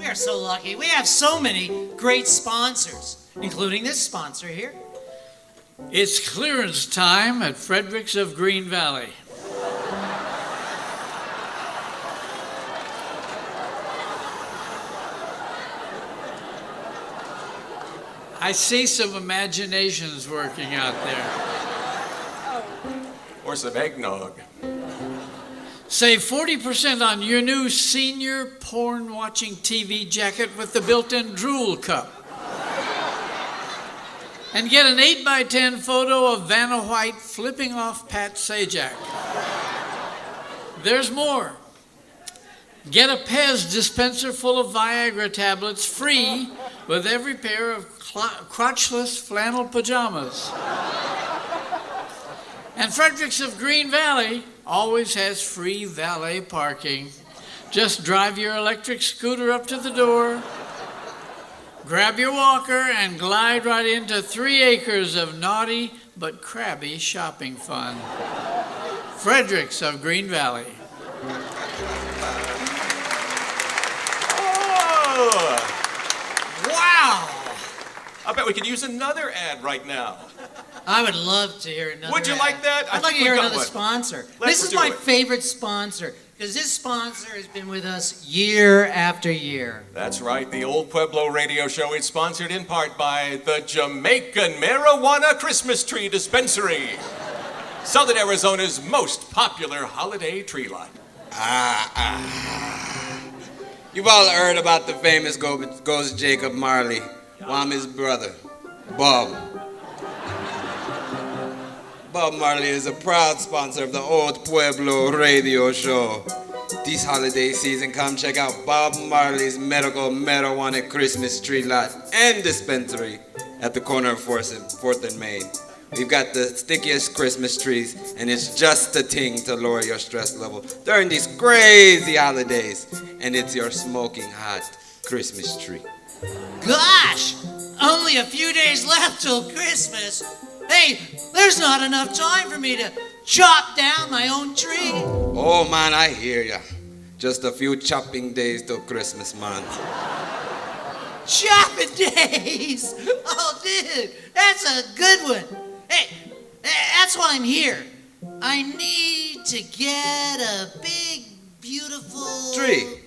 We are so lucky. We have so many great sponsors, including this sponsor here. It's clearance time at Fredericks of Green Valley. I see some imaginations working out there. Or some eggnog. Save 40% on your new senior porn-watching TV jacket with the built-in drool cup. And get an 8x10 photo of Vanna White flipping off Pat Sajak. There's more. Get a Pez dispenser full of Viagra tablets free with every pair of crotchless flannel pajamas. And Fredericks of Green Valley always has free valet parking. Just drive your electric scooter up to the door, grab your walker, and glide right into 3 acres of naughty but crabby shopping fun. Fredericks of Green Valley. Oh, wow! I bet we could use another ad right now. I would love to hear another Would you ad. like that? I'd like to hear another sponsor. This is my favorite sponsor, because this sponsor has been with us year after year. That's right, the Old Pueblo Radio Show is sponsored in part by the Jamaican Marijuana Christmas Tree Dispensary, Southern Arizona's most popular holiday tree lot. You've all heard about the famous ghost Jacob Marley. Well, I'm his brother, Bob. Bob Marley is a proud sponsor of the Old Pueblo Radio Show. This holiday season, come check out Bob Marley's medical marijuana Christmas tree lot and dispensary at the corner of 4th and Main. We've got the stickiest Christmas trees, and it's just the thing to lower your stress level during these crazy holidays. And it's your smoking hot Christmas tree. Gosh! Only a few days left till Christmas. Hey, there's not enough time for me to chop down my own tree. Oh, man, I hear ya. Just a few chopping days till Christmas, man. Chopping days? Oh, dude, that's a good one. Hey, that's why I'm here. I need to get a big, beautiful... Tree.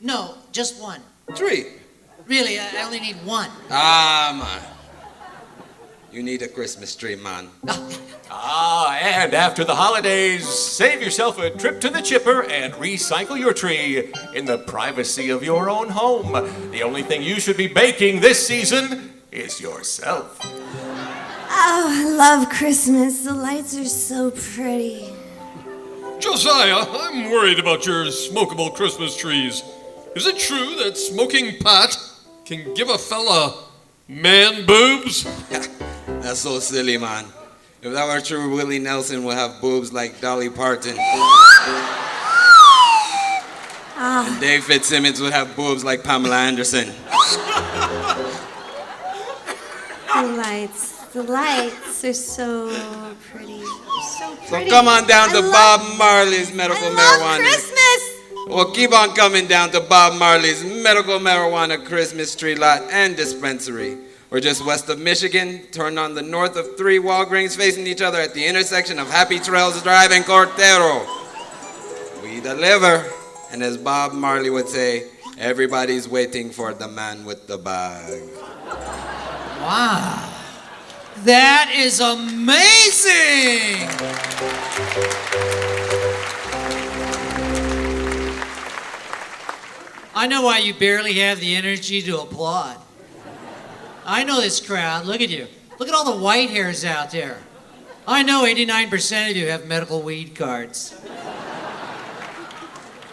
No, just one. Tree. Really, I only need one. Ah, man. You need a Christmas tree, man. And after the holidays, save yourself a trip to the chipper and recycle your tree in the privacy of your own home. The only thing you should be baking this season is yourself. Oh, I love Christmas. The lights are so pretty. Josiah, I'm worried about your smokable Christmas trees. Is it true that smoking pot can give a fella man boobs? That's so silly, man. If that were true, Willie Nelson would have boobs like Dolly Parton. And Dave Fitzsimmons would have boobs like Pamela Anderson. The lights are so pretty. So pretty. So come on down to Bob Marley's Medical Marijuana. I love Christmas! Well, keep on coming down to Bob Marley's Medical Marijuana Christmas Tree Lot and Dispensary. We're just west of Michigan, turned on the north of 3 Walgreens facing each other at the intersection of Happy Trails Drive and Cortero. We deliver, and as Bob Marley would say, everybody's waiting for the man with the bag. Wow. That is amazing! I know why you barely have the energy to applaud. I know this crowd. Look at you. Look at all the white hairs out there. I know 89% of you have medical weed cards.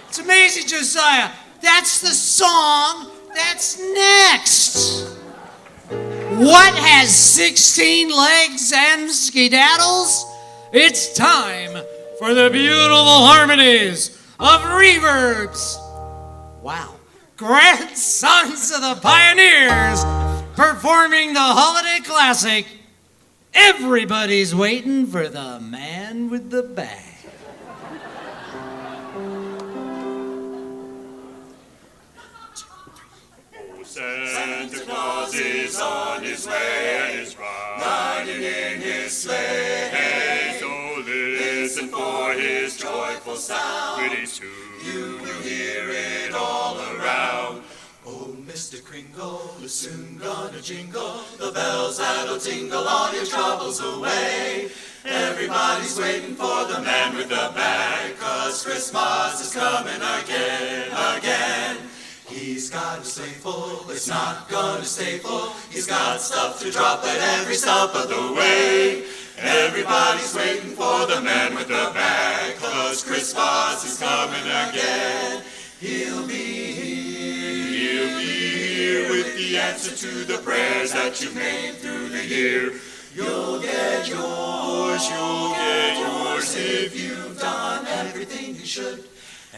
It's amazing, Josiah. That's the song that's next. What has 16 legs and skedaddles? It's time for the beautiful harmonies of reverbs. Wow. Grandsons of the pioneers performing the holiday classic, Everybody's Waiting for the Man with the Bag. is on his way and is riding in his sleigh. So listen for his joyful sound. Pretty soon you will hear it all around. Oh, Mr. Kringle is soon gonna jingle the bells that'll tingle all your troubles away. Everybody's waiting for the man with the bag, 'cause Christmas is coming again, again. He's got a sleigh full, it's not gonna stay full. He's got stuff to drop at every stop of the way. Everybody's waiting for the man with the bag, 'cause Christmas is coming again. He'll be here with the answer to the prayers that you've made through the year. You'll get yours if you've done everything you should.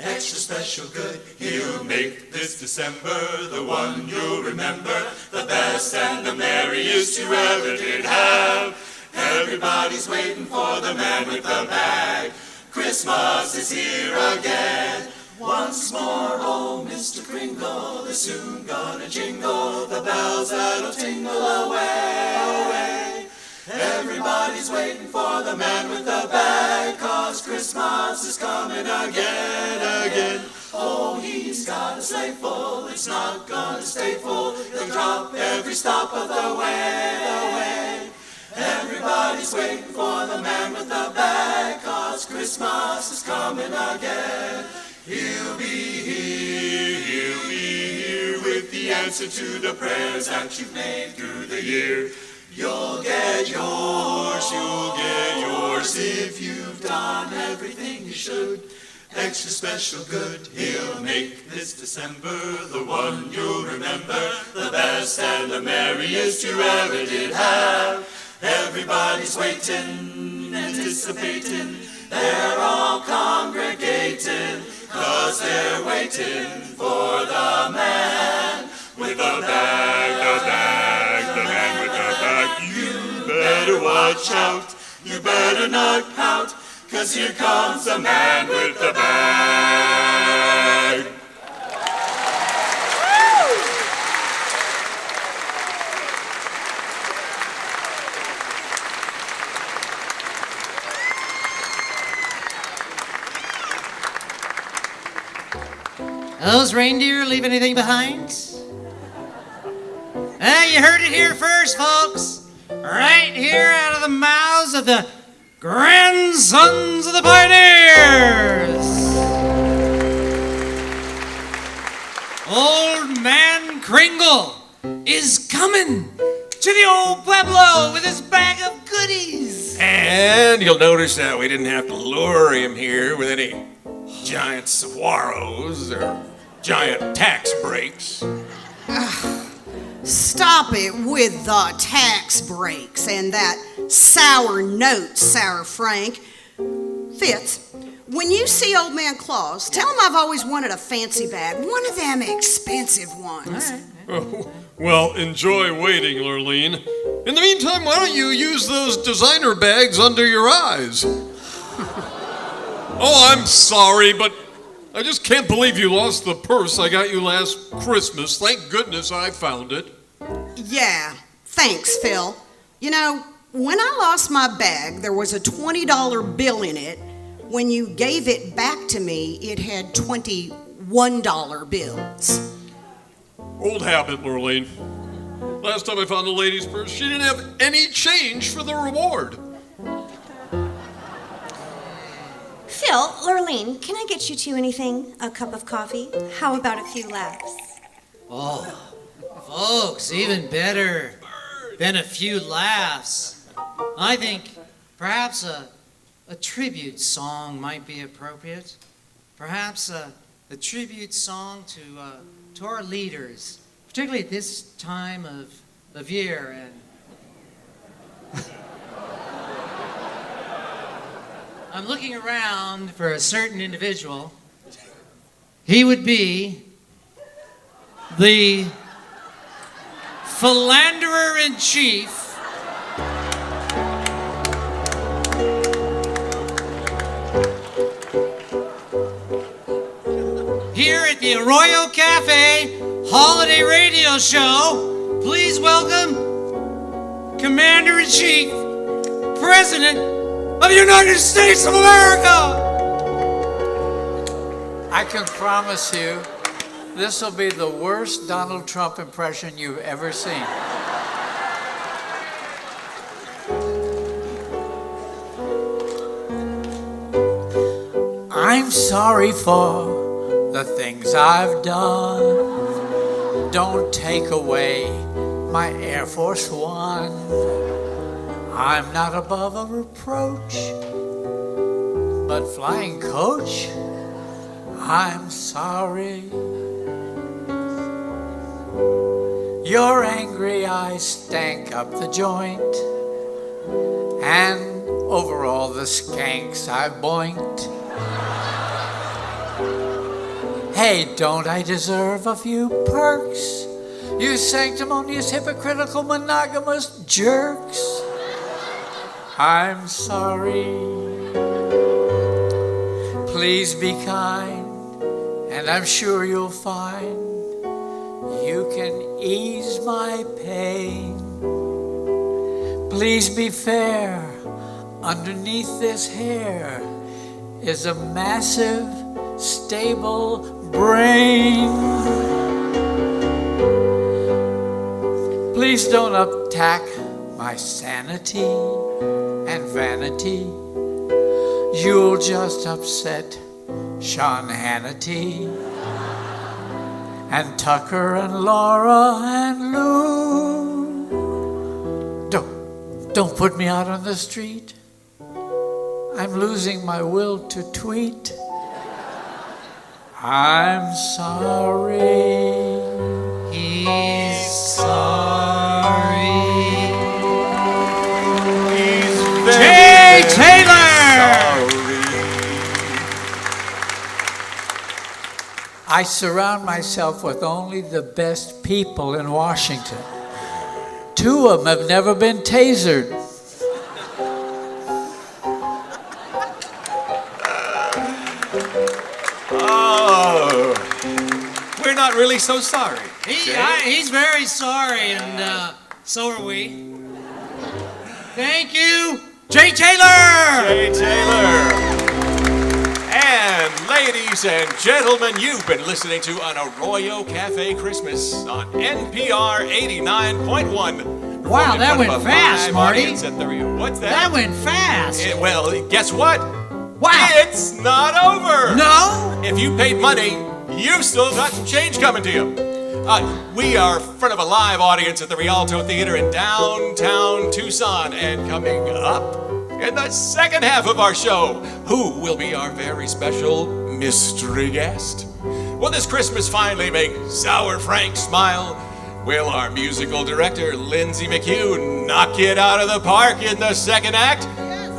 Extra special good, he'll make this December the one you'll remember, the best and the merriest you ever did have. Everybody's waiting for the man with the bag. Christmas is here again. Once more, oh, Mr. Kringle is soon gonna jingle the bells that'll tingle away. Everybody's waiting for the man with the bag, 'cause Christmas is coming again, again. Oh, he's got a sleigh full, it's not gonna stay full. He'll drop every stop of the way, Everybody's waiting for the man with the bag, 'cause Christmas is coming again. He'll be here with the answer to the prayers that you've made through the year. You'll get yours if you've done everything you should. Extra special good, he'll make this December the one you'll remember, the best and the merriest you ever did have. Everybody's waiting, anticipating, they're all congregating, 'cause they're waiting for the man with the bag, the man with the bag. You better watch out, you better not pout, 'cause here comes the man with the bag. Those reindeer leave anything behind? You heard it here first, folks. Right here out of the mouths of the grandsons of the pioneers. Old Man Kringle is coming to the old Pueblo with his bag of goodies. And you'll notice that we didn't have to lure him here with any giant saguaros or giant tax breaks. Stop it with the tax breaks and that sour note, Sour Frank. Fitz, when you see Old Man Claus, tell him I've always wanted a fancy bag, one of them expensive ones. Oh, well, enjoy waiting, Lurleen. In the meantime, why don't you use those designer bags under your eyes? Oh, I'm sorry, but I just can't believe you lost the purse I got you last Christmas. Thank goodness I found it. Yeah, thanks, Phil. You know, when I lost my bag, there was a $20 bill in it. When you gave it back to me, it had $21 bills. Old habit, Lurleen. Last time I found the lady's purse, she didn't have any change for the reward. Phil, Lurleen, can I get you two anything? A cup of coffee? How about a few laughs? Oh, folks, even better than a few laughs. I think perhaps a tribute song might be appropriate. Perhaps a tribute song to our leaders, particularly at this time of year. And I'm looking around for a certain individual. He would be the philanderer-in-chief here at the Arroyo Cafe Holiday Radio Show, Please welcome Commander-in-Chief, President of the United States of America. I can promise you, this will be the worst Donald Trump impression you've ever seen. I'm sorry for the things I've done. Don't take away my Air Force One. I'm not above a reproach, but flying coach, I'm sorry. You're angry I stank up the joint, and over all the skanks I've boinked. Hey, don't I deserve a few perks? You sanctimonious, hypocritical, monogamous jerks. I'm sorry. Please be kind, and I'm sure you'll find you can ease my pain. Please be fair. Underneath this hair is a massive, stable brain. Please don't attack my sanity and vanity. You'll just upset Sean Hannity and Tucker and Laura and Lou. Don't put me out on the street. I'm losing my will to tweet. I'm sorry. He's sorry. He's Jay Taylor! sorry. I surround myself with only the best people in Washington. 2 of them have never been tasered. Oh, we're not really so sorry. He's very sorry, and so are we. Thank you, Jay Taylor! Jay Taylor. And ladies and gentlemen, you've been listening to an Arroyo Cafe Christmas on NPR 89.1. Wow, that went fast, Marty. What's that? That went fast. Well, guess what? Wow. It's not over. No? If you paid money, you've still got some change coming to you. We are in front of a live audience at the Rialto Theater in downtown Tucson. And coming up in the second half of our show, who will be our very special mystery guest? Will this Christmas finally make Sour Frank smile? Will our musical director, Lindsay McHugh, knock it out of the park in the second act?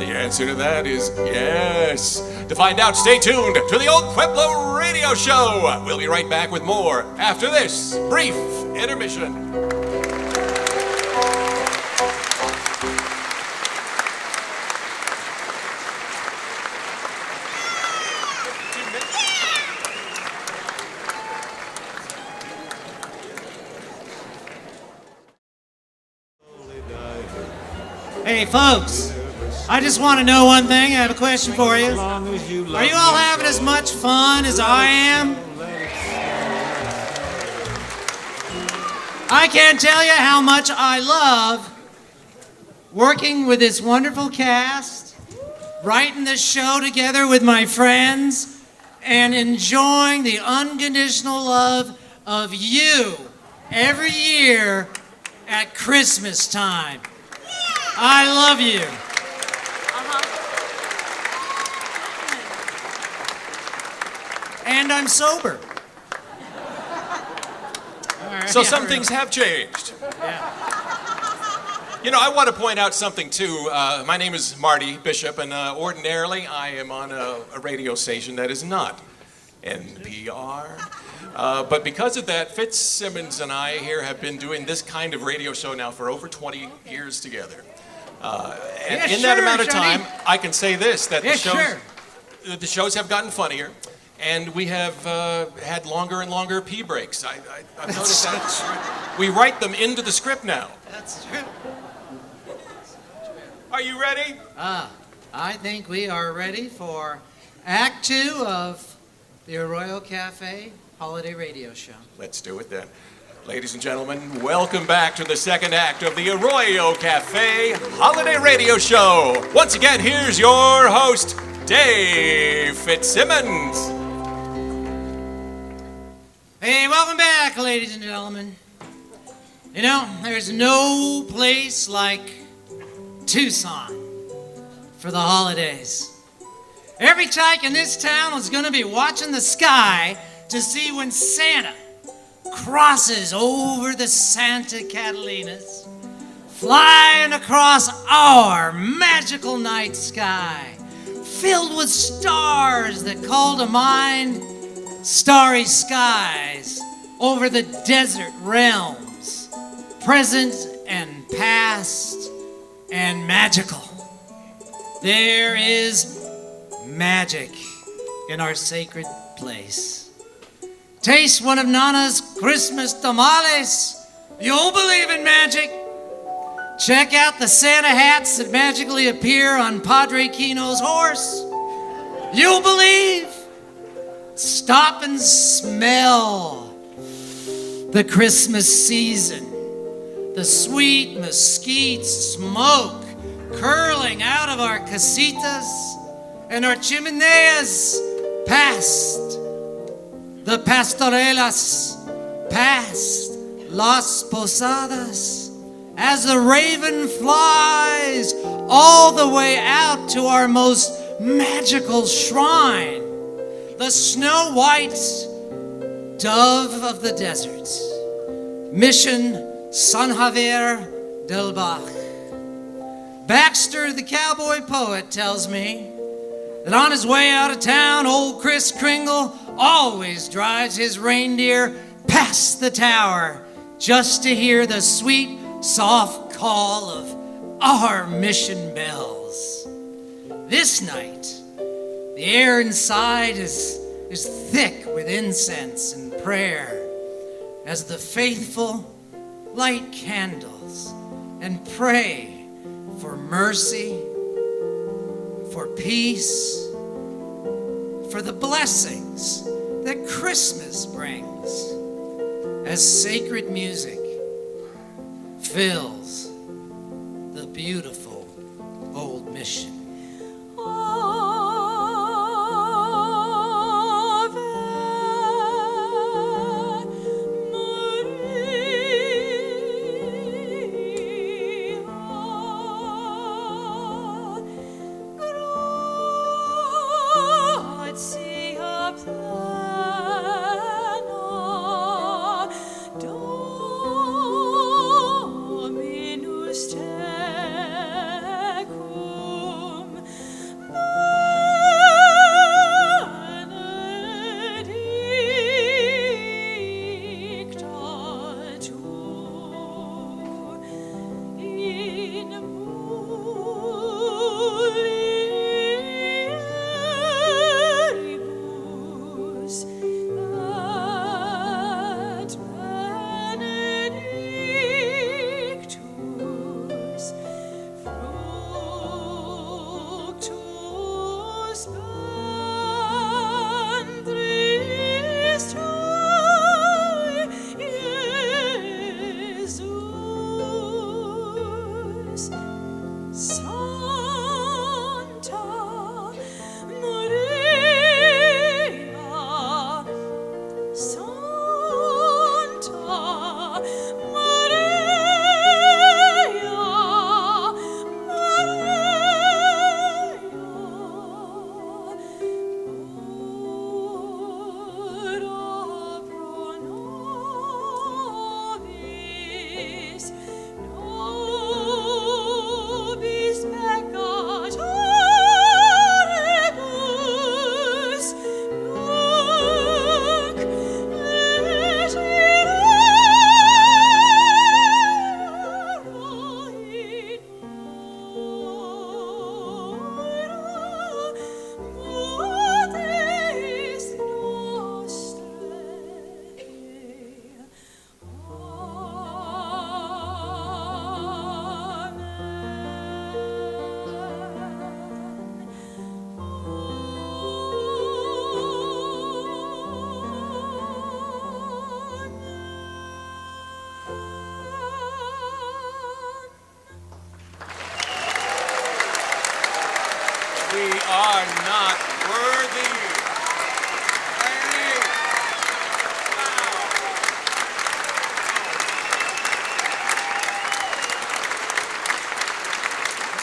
The answer to that is yes. To find out, stay tuned to the Old Pueblo Radio Show. We'll be right back with more after this brief intermission. Hey, folks, I just want to know one thing. I have a question for you. Are you all having as much fun as I am? I can't tell you how much I love working with this wonderful cast, writing this show together with my friends, and enjoying the unconditional love of you every year at Christmas time. I love you. And I'm sober. So some things have changed. You know, I want to point out something too. My name is Marty Bishop, and ordinarily I am on a radio station that is not NPR. But because of that, Fitzsimmons and I here have been doing this kind of radio show now for over 20 years together. And in that amount of time, I can say this, that the shows have gotten funnier, And we have had longer and longer pee breaks. I've noticed that. We write them into the script now. That's true. Are you ready? I think we are ready for Act 2 of the Arroyo Cafe Holiday Radio Show. Let's do it then. Ladies and gentlemen, welcome back to the second act of the Arroyo Cafe Holiday Radio Show. Once again, here's your host, Dave Fitzsimmons. Hey, welcome back, ladies and gentlemen. You know, there's no place like Tucson for the holidays. Every tyke in this town is going to be watching the sky to see when Santa crosses over the Santa Catalinas, flying across our magical night sky, filled with stars that call to mind starry skies over the desert realms, present and past and magical. There is magic in our sacred place. Taste one of Nana's Christmas tamales. You'll believe in magic. Check out the Santa hats that magically appear on Padre Kino's horse. You'll believe. Stop and smell the Christmas season. The sweet mesquite smoke curling out of our casitas and our chimeneas past the pastorelas, past Las Posadas, as the raven flies all the way out to our most magical shrine, the snow-white dove of the desert, Mission San Javier del Bach. Baxter, the cowboy poet, tells me that on his way out of town, old Kris Kringle always drives his reindeer past the tower just to hear the sweet, soft call of our mission bells. This night, the air inside is thick with incense and prayer as the faithful light candles and pray for mercy, for peace, for the blessings that Christmas brings as sacred music fills the beautiful old mission. Dominus tecum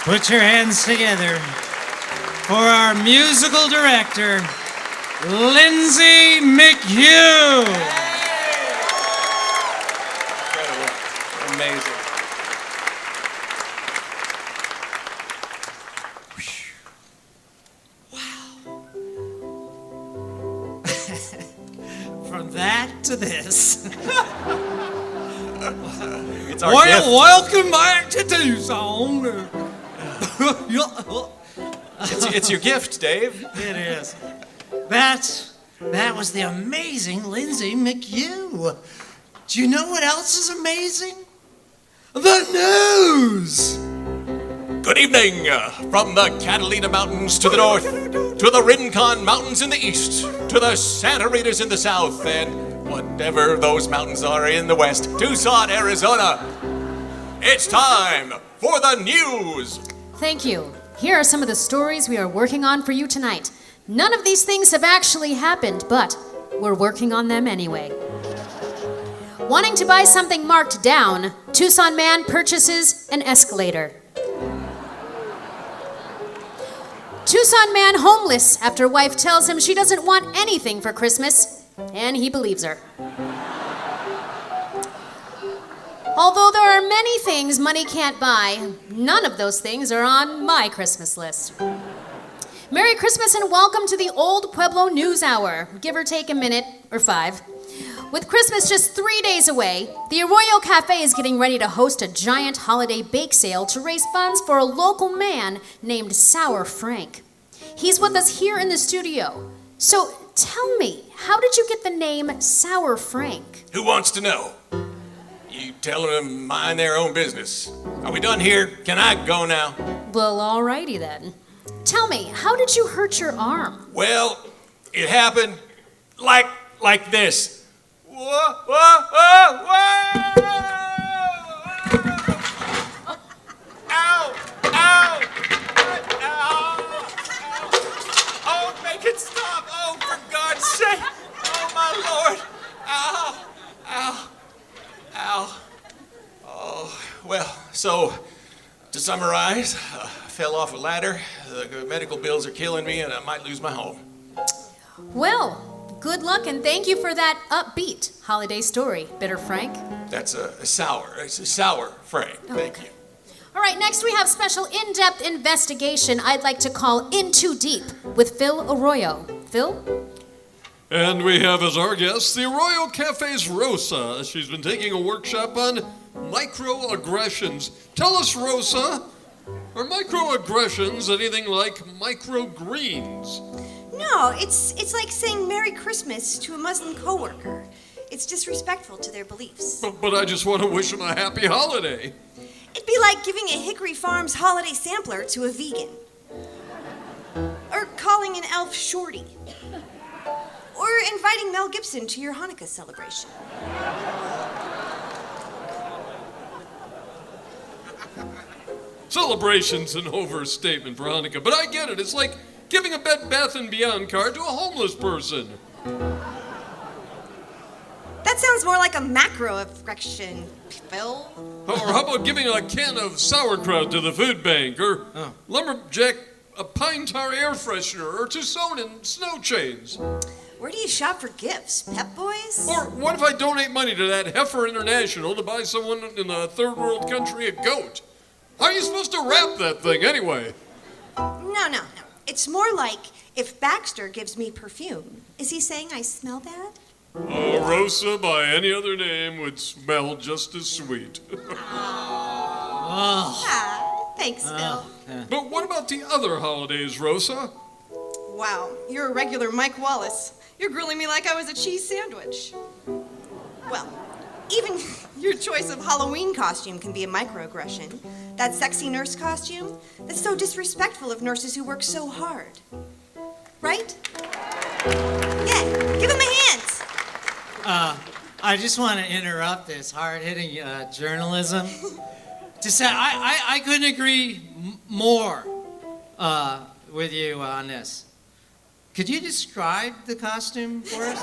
Put your hands together for our musical director, Lindsay McHugh. Incredible. Amazing. From that to this. It's our gift. Welcome back to Tucson. It's your gift, Dave. It is. That was the amazing Lindsay McHugh. Do you know what else is amazing? The news! Good evening. From the Catalina Mountains to the north, to the Rincon Mountains in the east, to the Santa Ritas in the south, and whatever those mountains are in the west, Tucson, Arizona. It's time for the news. Thank you. Here are some of the stories we are working on for you tonight. None of these things have actually happened, but we're working on them anyway. Wanting to buy something marked down, Tucson man purchases an escalator. Tucson man homeless after wife tells him she doesn't want anything for Christmas, and he believes her. Although there are many things money can't buy, none of those things are on my Christmas list. Merry Christmas and welcome to the Old Pueblo News Hour, give or take a minute or 5. With Christmas just 3 days away, the Arroyo Cafe is getting ready to host a giant holiday bake sale to raise funds for a local man named Sour Frank. He's with us here in the studio. So tell me, how did you get the name Sour Frank? Who wants to know? You tell them to mind their own business. Are we done here? Can I go now? Well, alrighty then. Tell me, how did you hurt your arm? Well, it happened like this. Whoa, whoa, whoa, whoa! Ow! Ow! Ow! Oh, make it stop! Oh, for God's sake! Oh, my Lord! Ow! Ow! Ow! Oh, well, so to summarize, I fell off a ladder. The medical bills are killing me, and I might lose my home. Well, good luck and thank you for that upbeat holiday story, Bitter Frank. That's a sour Frank. Thank you. All right, next we have special in-depth investigation I'd like to call In Too Deep with Phil Arroyo. Phil? And we have as our guest the Arroyo Cafe's Rosa. She's been taking a workshop on microaggressions. Tell us, Rosa, are microaggressions anything like microgreens? No, it's like saying Merry Christmas to a Muslim coworker. It's disrespectful to their beliefs. But I just want to wish them a happy holiday. It'd be like giving a Hickory Farms holiday sampler to a vegan. Or calling an elf shorty. Or inviting Mel Gibson to your Hanukkah celebration. Celebration's an overstatement for Hanukkah, but I get it. It's like giving a Bed Bath & Beyond card to a homeless person. That sounds more like a macroaggression, Phil. Or how about giving a can of sauerkraut to the food bank, or lumberjack a pine tar air freshener, or Tucsonan snow chains? Where do you shop for gifts, Pep Boys? Or what if I donate money to that Heifer International to buy someone in a third world country a goat? How are you supposed to wrap that thing anyway? No. It's more like if Baxter gives me perfume. Is he saying I smell bad? Rosa by any other name would smell just as sweet. Ah, thanks, Phil. But what about the other holidays, Rosa? Wow, you're a regular Mike Wallace. You're grilling me like I was a cheese sandwich. Well, even your choice of Halloween costume can be a microaggression. That sexy nurse costume, that's so disrespectful of nurses who work so hard. Right? Yeah, give him a hand. I just want to interrupt this hard-hitting journalism to say I couldn't agree more with you on this. Could you describe the costume for us?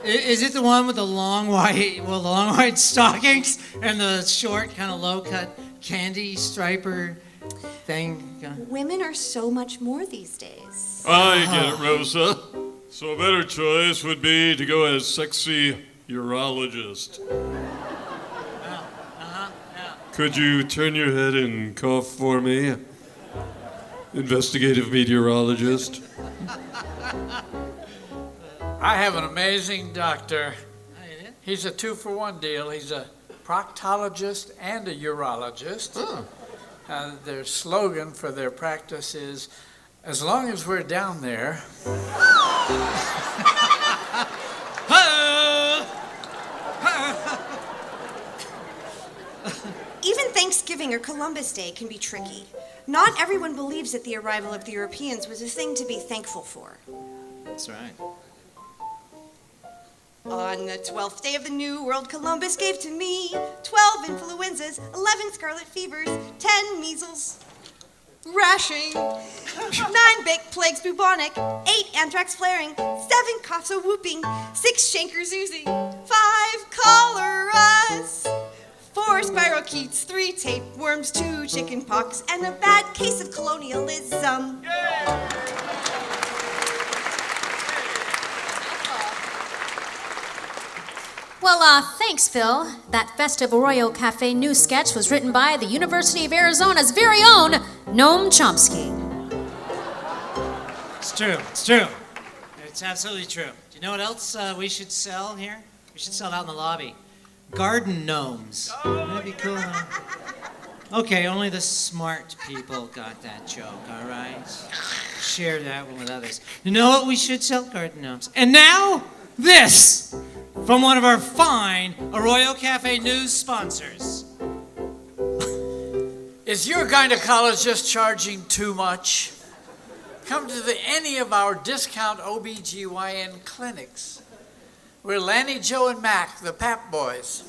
Is it the one with the long white stockings and the short, kind of low-cut candy striper thing? Women are so much more these days. I get it, Rosa. So a better choice would be to go as sexy urologist. Could you turn your head and cough for me? Investigative meteorologist. I have an amazing doctor. He's a 2-for-1 deal. He's a proctologist and a urologist. Their slogan for their practice is, as long as we're down there. Even Thanksgiving or Columbus Day can be tricky. Not everyone believes that the arrival of the Europeans was a thing to be thankful for. That's right. On the 12th day of the New World, Columbus gave to me 12 influenzas, 11 scarlet fevers, 10 measles, rashing, 9 baked plagues bubonic, 8 anthrax flaring, 7 coughs a whooping, 6 chancres oozing, 5 choleras, 4 spirochetes, 3 tapeworms, 2 chicken pox, and a bad case of colonialism. Well, thanks, Phil. That festive Arroyo Cafe news sketch was written by the University of Arizona's very own Noam Chomsky. It's true. It's true. It's absolutely true. Do you know what else we should sell here? We should sell out in the lobby. Garden gnomes. Wouldn't that be cool? Huh? Okay, only the smart people got that joke, all right? Share that one with others. You know what we should sell? Garden gnomes. And now, this from one of our fine Arroyo Cafe news sponsors. Is your gynecologist charging too much? Come to any of our discount OBGYN clinics. We're Lanny, Joe, and Mac, the Pap Boys.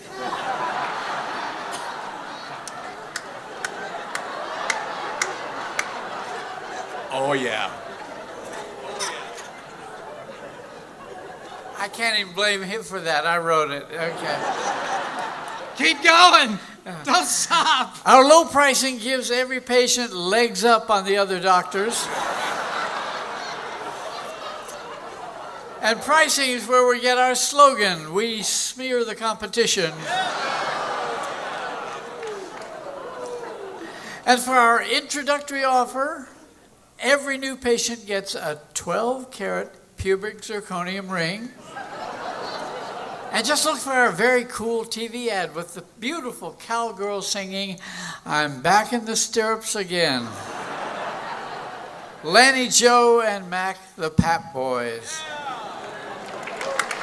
Oh, yeah. I can't even blame him for that. I wrote it. Okay. Keep going. Don't stop. Our low pricing gives every patient legs up on the other doctors. And pricing is where we get our slogan, we smear the competition. And for our introductory offer, every new patient gets a 12-carat pubic zirconium ring. And just look for our very cool TV ad with the beautiful cowgirl singing, I'm back in the stirrups again. Lanny, Joe, and Mac, the Pap Boys.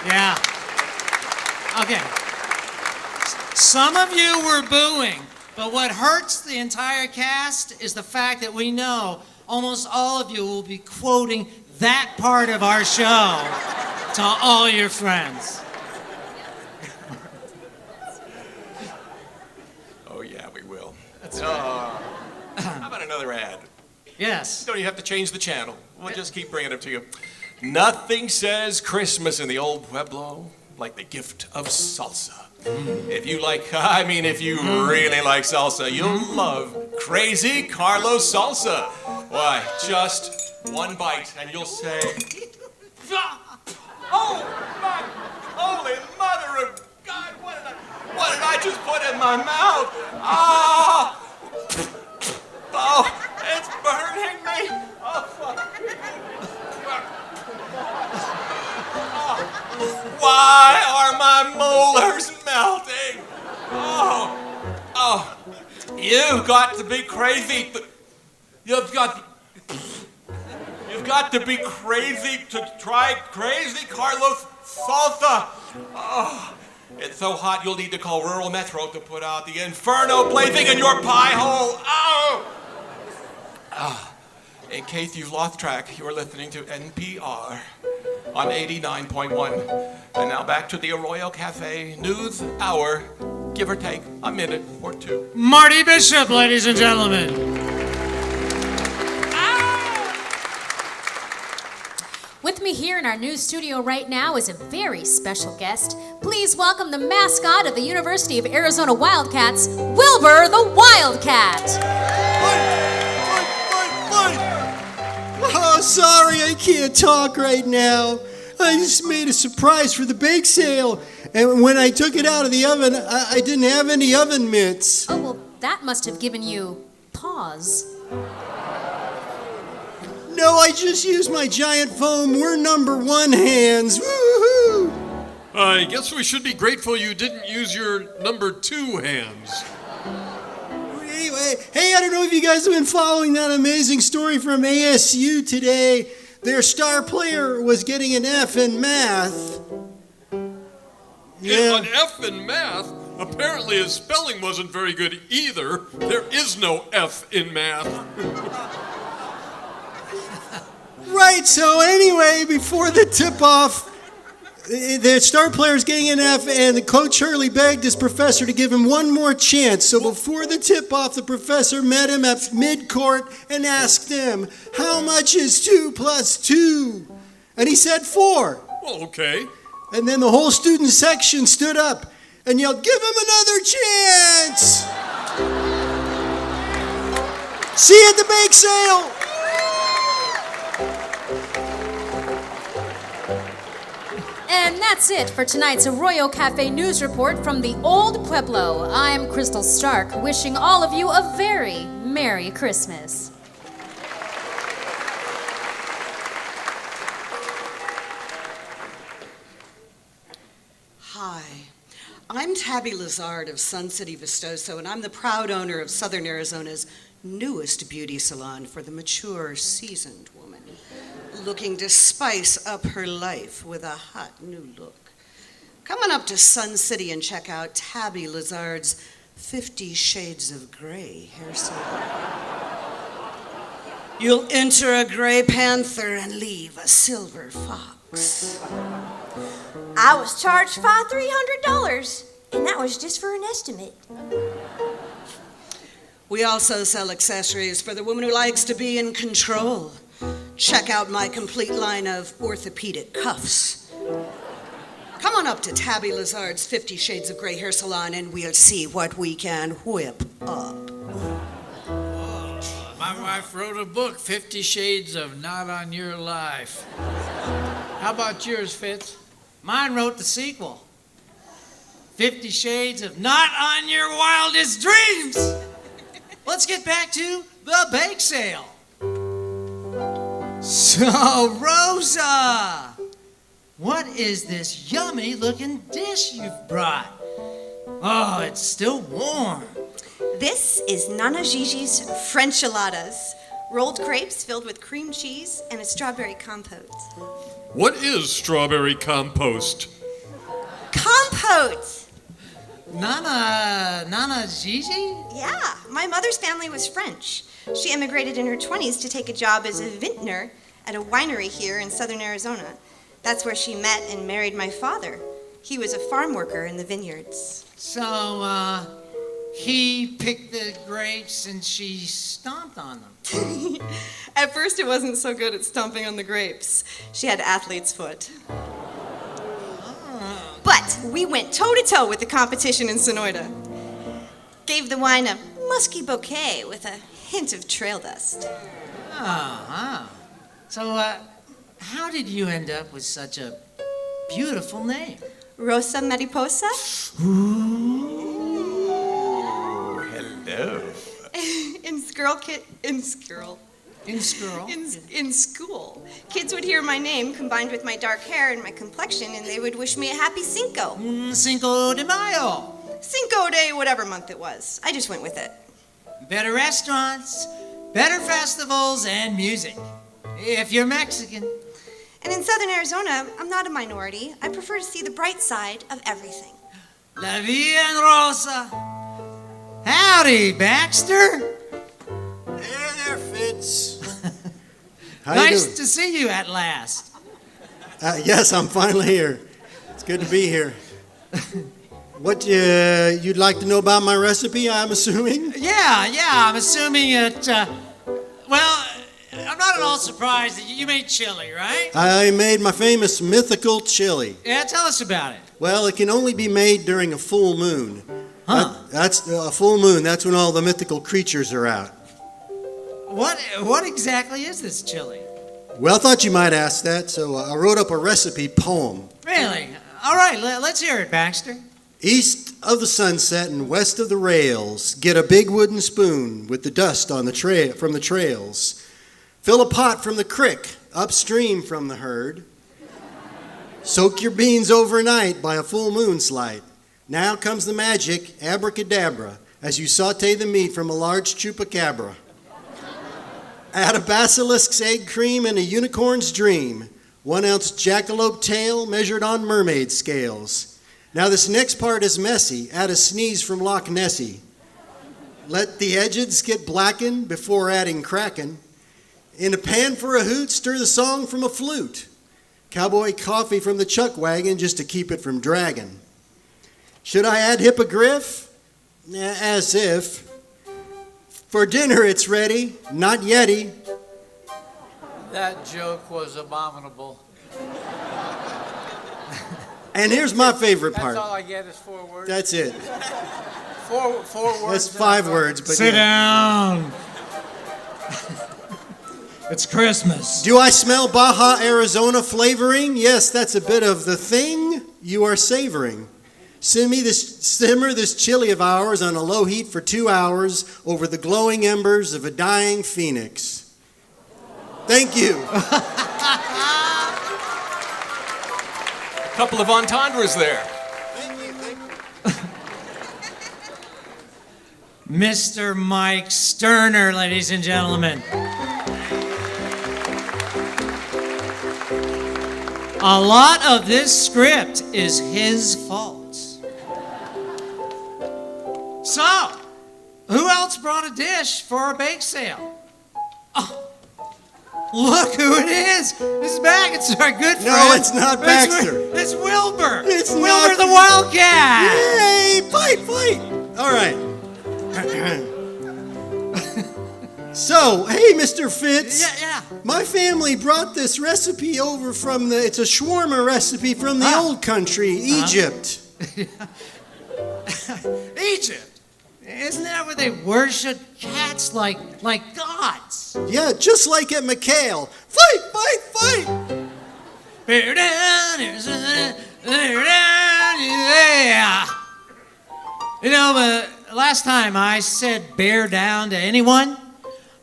Yeah. Okay. Some of you were booing, but what hurts the entire cast is the fact that we know almost all of you will be quoting that part of our show to all your friends. Oh, yeah, we will. How about another ad? Yes. You don't even have to change the channel. We'll just keep bringing it to you. Nothing says Christmas in the old Pueblo like the gift of salsa. If you really like salsa, you'll love Crazy Carlos salsa. Why, just one bite and you'll say, oh my holy mother of God, what did I just put in my mouth? Oh, it's burning me. Oh, fuck. Why are my molars melting? Oh, you've got to be crazy. You've got to be crazy to try Crazy Carlos salsa. Oh, it's so hot you'll need to call Rural Metro to put out the inferno blazing in your pie hole. In case you've lost track, you're listening to NPR on 89.1. And now back to the Arroyo Cafe News Hour, give or take a minute or two. Marty Bishop, ladies and gentlemen. With me here in our news studio right now is a very special guest. Please welcome the mascot of the University of Arizona Wildcats, Wilbur the Wildcat. Oh, sorry, I can't talk right now. I just made a surprise for the bake sale, and when I took it out of the oven, I didn't have any oven mitts. Oh, well, that must have given you pause. No, I just used my giant foam We're number one hands. Woo-hoo! I guess we should be grateful you didn't use your number 2 hands. Anyway, hey, I don't know if you guys have been following that amazing story from ASU today. Their star player was getting an F in math. Yeah. An F in math? Apparently his spelling wasn't very good either. There is no F in math. Right, so anyway, before the tip-off, the star player's getting an F, and the coach Hurley begged his professor to give him one more chance. So before the tip-off, the professor met him at mid-court and asked him, how much is 2 plus 2? And he said 4. Well, okay. And then the whole student section stood up and yelled, give him another chance! See you at the bake sale! And that's it for tonight's Arroyo Cafe News Report from the Old Pueblo. I'm Crystal Stark, wishing all of you a very Merry Christmas. Hi, I'm Tabby Lazard of Sun City Vistoso, and I'm the proud owner of Southern Arizona's newest beauty salon for the mature, seasoned woman looking to spice up her life with a hot new look. Come on up to Sun City and check out Tabby Lazard's 50 Shades of Grey hair salon. You'll enter a gray panther and leave a silver fox. I was charged $300, and that was just for an estimate. We also sell accessories for the woman who likes to be in control. Check out my complete line of orthopedic cuffs. Come on up to Tabby Lazard's 50 Shades of Grey hair salon and we'll see what we can whip up. My wife wrote a book, 50 Shades of Not on Your Life. How about yours, Fitz? Mine wrote the sequel, 50 Shades of Not on Your Wildest Dreams. Let's get back to the bake sale. So, Rosa, what is this yummy looking dish you've brought? Oh, it's still warm. This is Nana Gigi's Frenchiladas, rolled crepes filled with cream cheese and a strawberry compote. What is strawberry compost? Compote! Nana Gigi? Yeah, my mother's family was French. She immigrated in her 20s to take a job as a vintner at a winery here in southern Arizona. That's where she met and married my father. He was a farm worker in the vineyards. So, he picked the grapes and she stomped on them. At first, it wasn't so good at stomping on the grapes. She had athlete's foot. But we went toe-to-toe with the competition in Sonoyta. Gave the wine a musky bouquet with a hint of trail dust. Uh-huh. So, how did you end up with such a beautiful name? Rosa Mariposa? Ooh, hello. In school, kids would hear my name combined with my dark hair and my complexion, and they would wish me a happy Cinco. Cinco de Mayo. Cinco de whatever month it was. I just went with it. Better restaurants, better festivals, and music. If you're Mexican. And in southern Arizona, I'm not a minority. I prefer to see the bright side of everything. La Vida en Rosa. Howdy, Baxter. Hey there, Fitz. How Nice you doing? to see you at last. Yes, I'm finally here. It's good to be here. What you'd like to know about my recipe, I'm assuming? Yeah, I'm assuming it, well, I'm not at all surprised that you made chili, right? I made my famous mythical chili. Yeah, tell us about it. Well, it can only be made during a full moon. Huh. That's a full moon. That's when all the mythical creatures are out. What exactly is this chili? Well, I thought you might ask that, so I wrote up a recipe poem. Really? All right, let's hear it, Baxter. East of the sunset and west of the rails, get a big wooden spoon with the dust on the from the trails. Fill a pot from the creek, upstream from the herd. Soak your beans overnight by a full moon's light. Now comes the magic, abracadabra, as you saute the meat from a large chupacabra. Add a basilisk's egg cream and a unicorn's dream. 1 ounce jackalope tail measured on mermaid scales. Now this next part is messy. Add a sneeze from Loch Nessie. Let the edges get blackened before adding kraken. In a pan for a hoot, stir the song from a flute. Cowboy coffee from the chuck wagon just to keep it from dragging. Should I add hippogriff? As if. For dinner it's ready, not Yeti. That joke was abominable. And here's my favorite part. That's all I get is 4 words. That's it. Four words. That's 5 words, but Sit yeah. down. It's Christmas. Do I smell Baja, Arizona flavoring? Yes, that's a bit of the thing you are savoring. Simmer this chili of ours on a low heat for 2 hours over the glowing embers of a dying phoenix. Thank you. A couple of entendres there. Thank you. Mr. Mike Sterner, ladies and gentlemen. A lot of this script is his fault. So, who else brought a dish for a bake sale? Oh, look who it is. It's back. It's our good friend. No, it's not Baxter. It's Wilbur. It's Wilbur not. the Wildcat. Yay! Fight! All right. So, hey, Mr. Fitz. Yeah. My family brought this recipe over from it's a shawarma recipe from the old country, Egypt. Egypt. Isn't that where they worship cats like gods? Yeah, just like at McHale. Fight! Bear down, bear down, yeah. You know, last time I said bear down to anyone,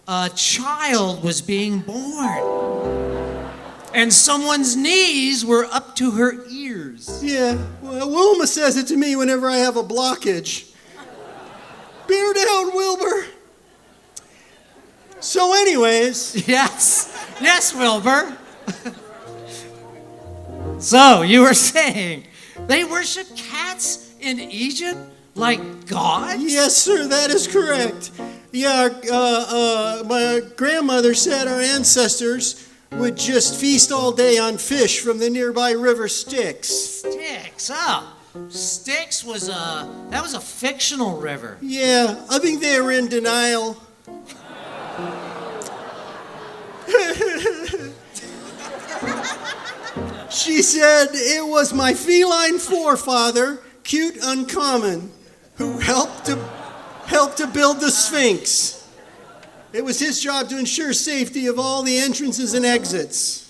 a child was being born. And someone's knees were up to her ears. Yeah, well, Wilma says it to me whenever I have a blockage. Bear down, Wilbur. So anyways. Yes, Wilbur. So, you were saying they worship cats in Egypt like gods? Yes, sir, that is correct. Yeah, my grandmother said our ancestors would just feast all day on fish from the nearby river Styx. Styx, oh. Styx was a fictional river. Yeah, I think they were in denial. She said it was my feline forefather, Cute Uncommon, who helped to build the Sphinx. It was his job to ensure safety of all the entrances and exits.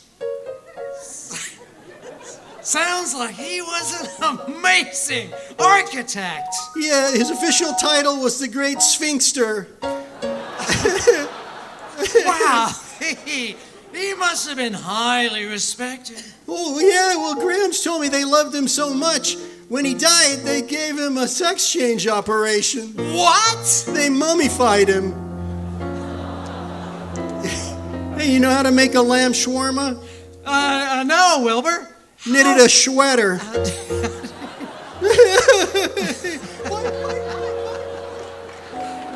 Sounds like he was an amazing architect. Yeah, his official title was the Great Sphinxter. Wow, he must have been highly respected. Oh, yeah, well, Grams told me they loved him so much. When he died, they gave him a sex change operation. What? They mummified him. Hey, you know how to make a lamb shawarma? No, Wilbur. Knitted a sweater.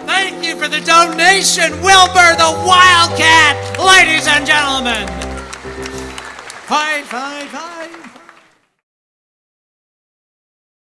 Thank you for the donation, Wilbur the Wildcat, ladies and gentlemen. Fight.